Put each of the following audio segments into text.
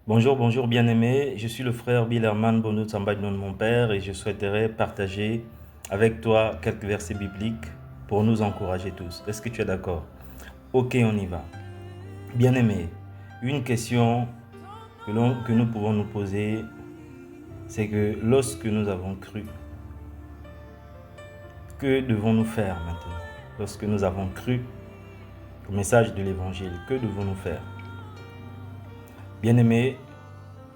Bonjour bien-aimé, je suis le frère Billerman Bono Tsamba de mon père et je souhaiterais partager avec toi quelques versets bibliques pour nous encourager tous. Est-ce que tu es d'accord? Ok, on y va. Bien-aimé, une question que nous pouvons nous poser, c'est que lorsque nous avons cru, que devons-nous faire maintenant? Lorsque nous avons cru au message de l'évangile, que devons-nous faire? Bien-aimé,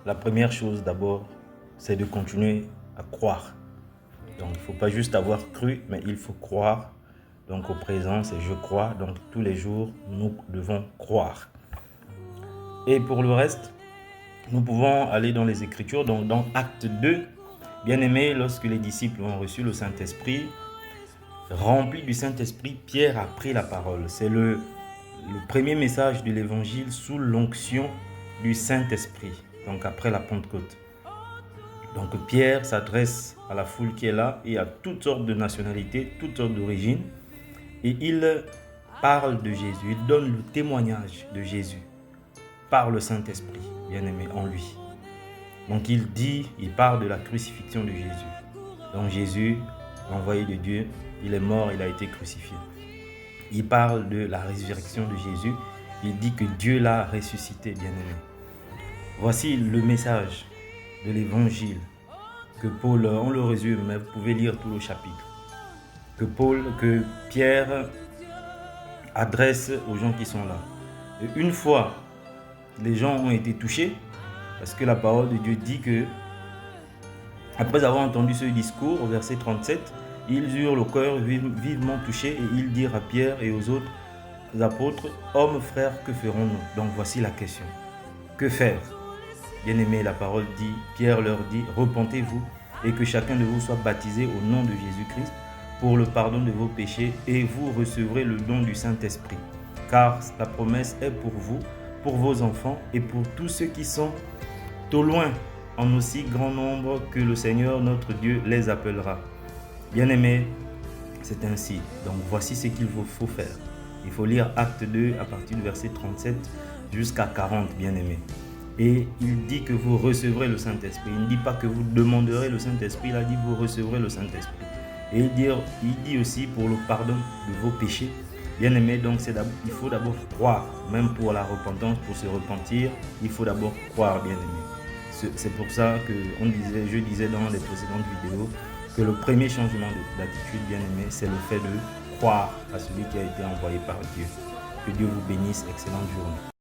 la première chose d'abord, c'est de continuer à croire. Donc, il ne faut pas juste avoir cru, mais il faut croire. Donc, au présent, c'est je crois. Donc, tous les jours, nous devons croire. Et pour le reste, nous pouvons aller dans les Écritures. Donc, dans Acte 2, bien aimé, lorsque les disciples ont reçu le Saint-Esprit, rempli du Saint-Esprit, Pierre a pris la parole. C'est le premier message de l'Évangile sous l'onction du Saint-Esprit. Donc, après la Pentecôte. Donc Pierre s'adresse à la foule qui est là et à toutes sortes de nationalités, toutes sortes d'origines. Et il parle de Jésus, il donne le témoignage de Jésus par le Saint-Esprit, bien-aimé, en lui. Donc il parle de la crucifixion de Jésus. Donc Jésus, l'envoyé de Dieu, il est mort, il a été crucifié. Il parle de la résurrection de Jésus, il dit que Dieu l'a ressuscité, bien-aimé. Voici le message de l'évangile que Paul, on le résume, mais vous pouvez lire tout le chapitre, que Pierre adresse aux gens qui sont là. Et une fois les gens ont été touchés, parce que la parole de Dieu dit que, après avoir entendu ce discours, au verset 37, ils eurent le cœur vivement touché et ils dirent à Pierre et aux autres apôtres, hommes, frères, que ferons-nous? Donc voici la question. Que faire? Bien-aimé, la parole dit, Pierre leur dit, repentez-vous et que chacun de vous soit baptisé au nom de Jésus-Christ pour le pardon de vos péchés et vous recevrez le don du Saint-Esprit. Car la promesse est pour vous, pour vos enfants et pour tous ceux qui sont au loin, en aussi grand nombre que le Seigneur notre Dieu les appellera. Bien-aimé, c'est ainsi. Donc voici ce qu'il vous faut faire. Il faut lire Acte 2 à partir du verset 37 jusqu'à 40, bien-aimé. Et il dit que vous recevrez le Saint-Esprit. Il ne dit pas que vous demanderez le Saint-Esprit, il a dit que vous recevrez le Saint-Esprit. Et il dit aussi pour le pardon de vos péchés. Bien-aimé, donc il faut d'abord croire, même pour la repentance, pour se repentir, il faut d'abord croire, bien-aimé. C'est pour ça que je disais dans les précédentes vidéos que le premier changement d'attitude, bien-aimé, c'est le fait de croire à celui qui a été envoyé par Dieu. Que Dieu vous bénisse, excellente journée.